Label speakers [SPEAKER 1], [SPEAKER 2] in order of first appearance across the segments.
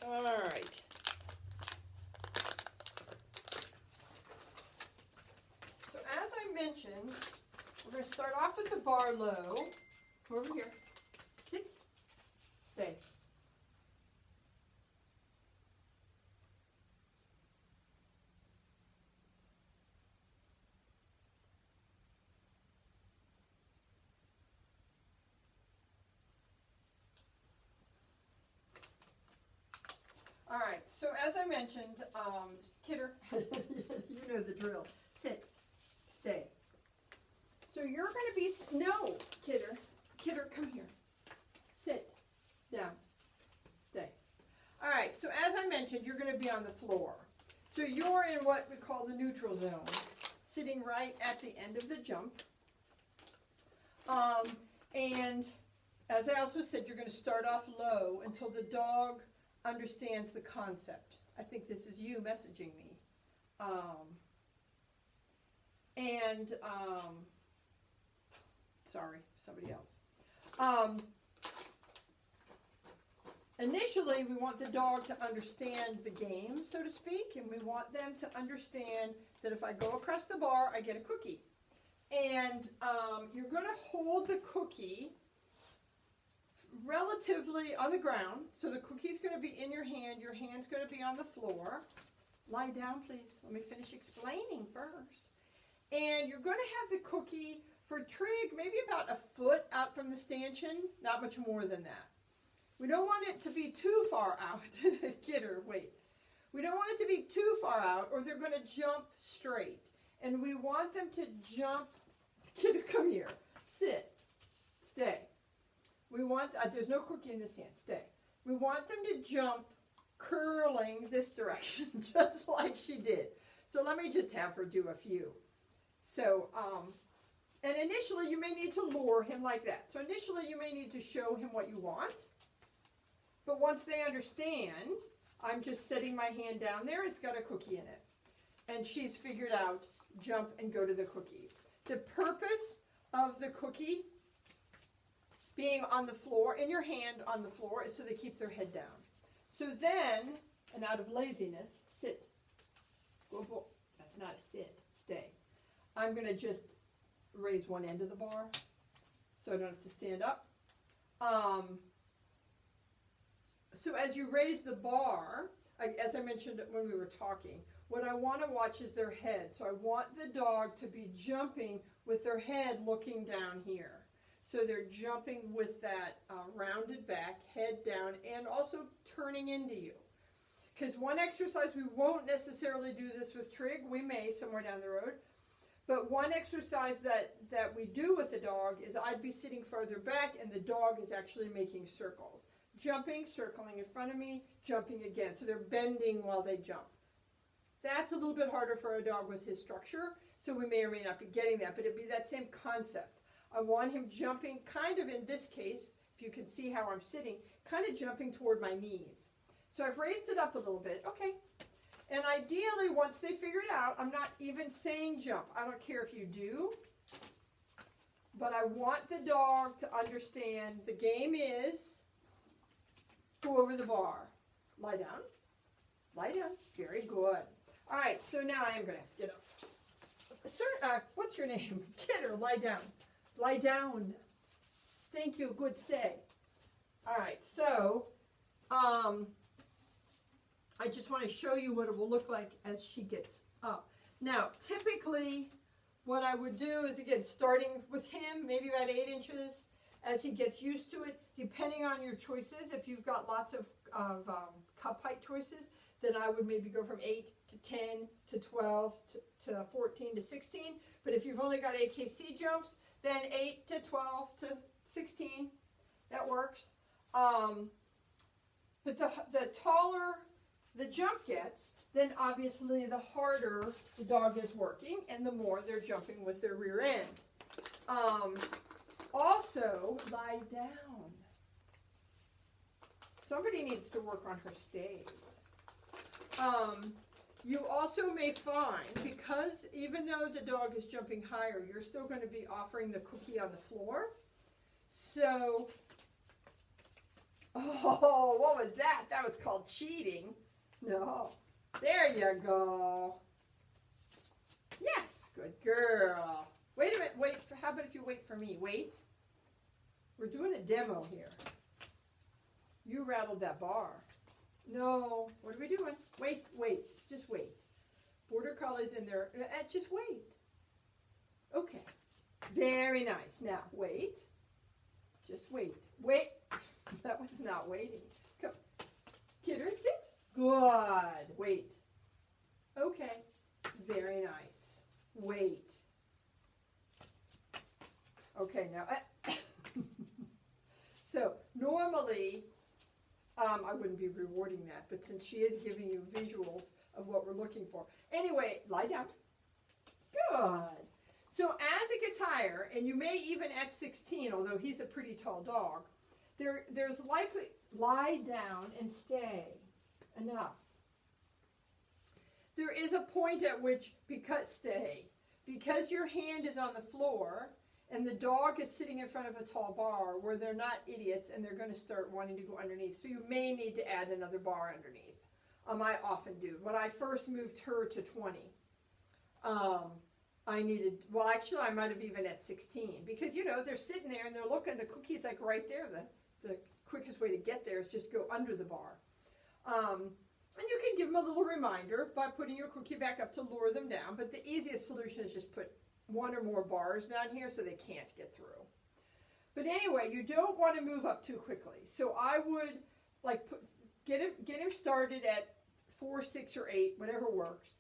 [SPEAKER 1] All right. So as I mentioned, we're going to start off with the bar low. Come over here. Sit. Stay. All right, so as I mentioned, Kidder, you know the drill. Sit, stay. So you're going to be, no, Kidder, come here. Sit, down, stay. All right, so as I mentioned, you're going to be on the floor. So you're in what we call the neutral zone, sitting right at the end of the jump. And as I also said, you're going to start off low until the dog understands the concept. I think this is you messaging me. Sorry, somebody else. Initially, we want the dog to understand the game, so to speak, and we want them to understand that if I go across the bar, I get a cookie. And you're going to hold the cookie relatively on the ground. So the cookie's going to be in your hand's going to be on the floor. Lie down, please. Let me finish explaining first. And you're going to have the cookie for Trig maybe about a foot out from the stanchion, not much more than that. We don't want it to be too far out. Kidder, wait. We don't want it to be too far out or they're going to jump straight. And we want them to jump. Kidder, come here. Sit. Stay. We want, there's no cookie in this hand, stay. We want them to jump curling this direction, just like she did. So let me just have her do a few. So, and initially you may need to lure him like that. So initially you may need to show him what you want. But once they understand, I'm just setting my hand down there, it's got a cookie in it. And she's figured out jump and go to the cookie. The purpose of the cookie being on the floor, in your hand on the floor, is so they keep their head down. So then, and out of laziness, sit. Go, go. That's not a sit. Stay. I'm going to just raise one end of the bar so I don't have to stand up. So as you raise the bar, as I mentioned when we were talking, what I want to watch is their head. So I want the dog to be jumping with their head looking down here. So they're jumping with that rounded back, head down, and also turning into you. Because one exercise, we won't necessarily do this with Trig. We may somewhere down the road. But one exercise that we do with the dog is I'd be sitting further back and the dog is actually making circles. Jumping, circling in front of me, jumping again. So they're bending while they jump. That's a little bit harder for a dog with his structure. So we may or may not be getting that, but it'd be that same concept. I want him jumping, kind of in this case, if you can see how I'm sitting, kind of jumping toward my knees. So I've raised it up a little bit. Okay. And ideally, once they figure it out, I'm not even saying jump. I don't care if you do. But I want the dog to understand the game is go over the bar. Lie down. Lie down. Very good. All right. So now I am going to have to get up. Sir, what's your name? Kidder, lie down. Lie down. Thank you. Good stay. All right. So, I just want to show you what it will look like as she gets up. Now, typically, what I would do is, again, starting with him, maybe about 8 inches, as he gets used to it, depending on your choices. If you've got lots of cup height choices, then I would maybe go from 8 to 10 to 12 to 14 to 16. But if you've only got AKC jumps, then 8 to 12 to 16, that works. But the taller the jump gets, then obviously the harder the dog is working and the more they're jumping with their rear end. Also, lie down. Somebody needs to work on her stays. You also may find, because even though the dog is jumping higher, you're still going to be offering the cookie on the floor. So, oh, Oh, what was that? That was called cheating. No. There you go. Yes, good girl. Wait a minute. Wait. How about if you wait for me? Wait. We're doing a demo here. You rattled that bar. No. What are we doing? Wait, wait. Just wait. Border Collie's in there. Just wait. Okay. Very nice. Now, wait. Just wait. Wait. That was not waiting. Come. Kidder, sit. Good. Wait. Okay. Very nice. Wait. Okay, now. So, normally, I wouldn't be rewarding that, but since she is giving you visuals of what we're looking for. Anyway, lie down. Good. So as it gets higher, and you may even at 16, although he's a pretty tall dog, there's likely, lie down and stay. Enough. There is a point at which, because your hand is on the floor, and the dog is sitting in front of a tall bar where they're not idiots and they're going to start wanting to go underneath. So you may need to add another bar underneath. I often do. When I first moved her to 20, I needed, well, actually, I might have even at 16. Because, you know, they're sitting there and they're looking, the cookie's like right there. The quickest way to get there is just go under the bar. And you can give them a little reminder by putting your cookie back up to lure them down. But the easiest solution is just put one or more bars down here so they can't get through. But anyway, you don't want to move up too quickly. So I would like get him started at 4, 6, or 8, whatever works.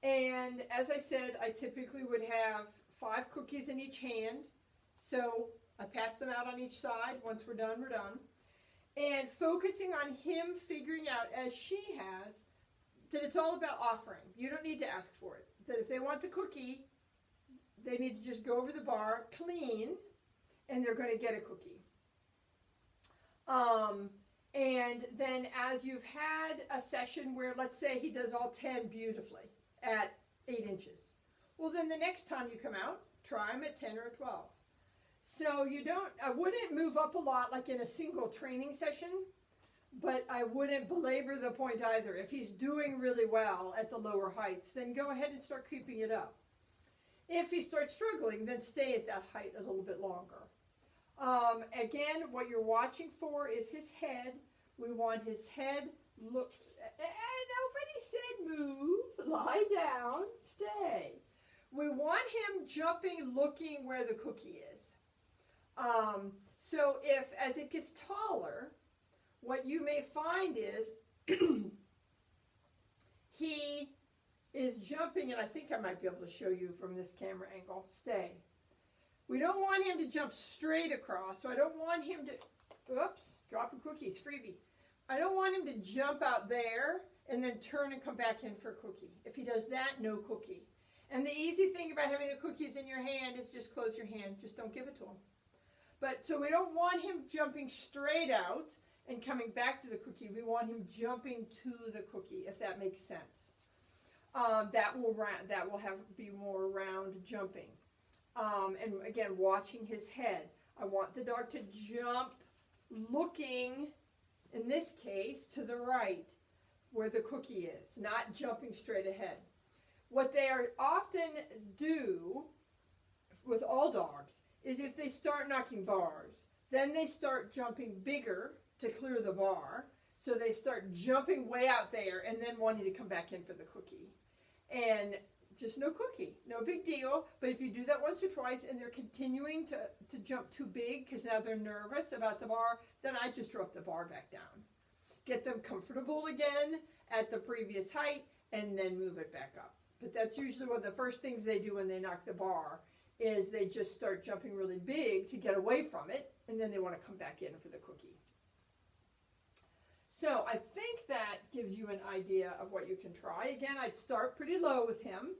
[SPEAKER 1] And as I said, I typically would have 5 cookies in each hand. So I pass them out on each side. Once we're done, we're done. And focusing on him figuring out, as she has, that it's all about offering. You don't need to ask for it. That if they want the cookie, they need to just go over the bar, clean, and they're going to get a cookie. And then as you've had a session where, let's say he does all 10 beautifully at 8 inches. Well, then the next time you come out, try him at 10 or 12. So I wouldn't move up a lot like in a single training session, but I wouldn't belabor the point either. If he's doing really well at the lower heights, then go ahead and start creeping it up. If he starts struggling, then stay at that height a little bit longer. Again, what you're watching for is his head. We want his head look. Nobody said move. Lie down. Stay. We want him jumping, looking where the cookie is. So if, as it gets taller, what you may find is he is jumping, and I think I might be able to show you from this camera angle. Stay. We don't want him to jump straight across, so I don't want him to, oops, dropping cookies, freebie. I don't want him to jump out there and then turn and come back in for a cookie. If he does that, no cookie. And the easy thing about having the cookies in your hand is just close your hand. Just don't give it to him. But so we don't want him jumping straight out and coming back to the cookie. We want him jumping to the cookie, if that makes sense. That will be more round jumping. And again, watching his head. I want the dog to jump looking, in this case, to the right where the cookie is, not jumping straight ahead. What they are often do with all dogs is if they start knocking bars, then they start jumping bigger to clear the bar. So they start jumping way out there and then wanting to come back in for the cookie. And just no cookie, no big deal. But if you do that once or twice and they're continuing to jump too big because now they're nervous about the bar, then I just drop the bar back down. Get them comfortable again at the previous height and then move it back up. But that's usually one of the first things they do when they knock the bar is they just start jumping really big to get away from it, and then they want to come back in for the cookie. So I think that gives you an idea of what you can try. Again, I'd start pretty low with him.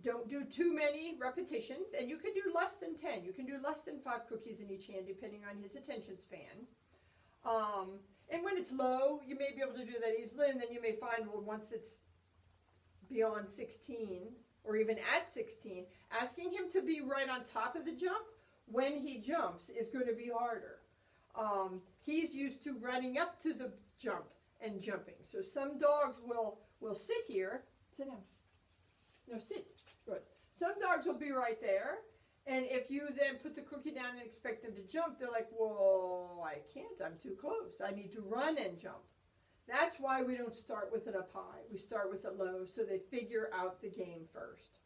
[SPEAKER 1] Don't do too many repetitions, and you can do less than 10. You can do less than 5 cookies in each hand, depending on his attention span. And when it's low, you may be able to do that easily, and then you may find, well, once it's beyond 16, or even at 16, asking him to be right on top of the jump when he jumps is going to be harder. He's used to running up to the jump and jumping. So some dogs will sit here. Sit down. No, sit. Good. Some dogs will be right there. And if you then put the cookie down and expect them to jump, they're like, well, I can't. I'm too close. I need to run and jump. That's why we don't start with it up high. We start with it low so they figure out the game first.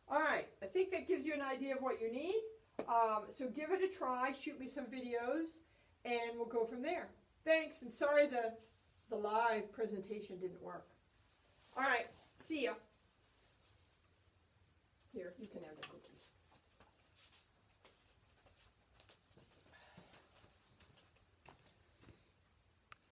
[SPEAKER 1] All right. I think that gives you an idea of what you need. So give it a try. Shoot me some videos, and we'll go from there. Thanks, and sorry the live presentation didn't work. All right. See ya. Here, you can have it.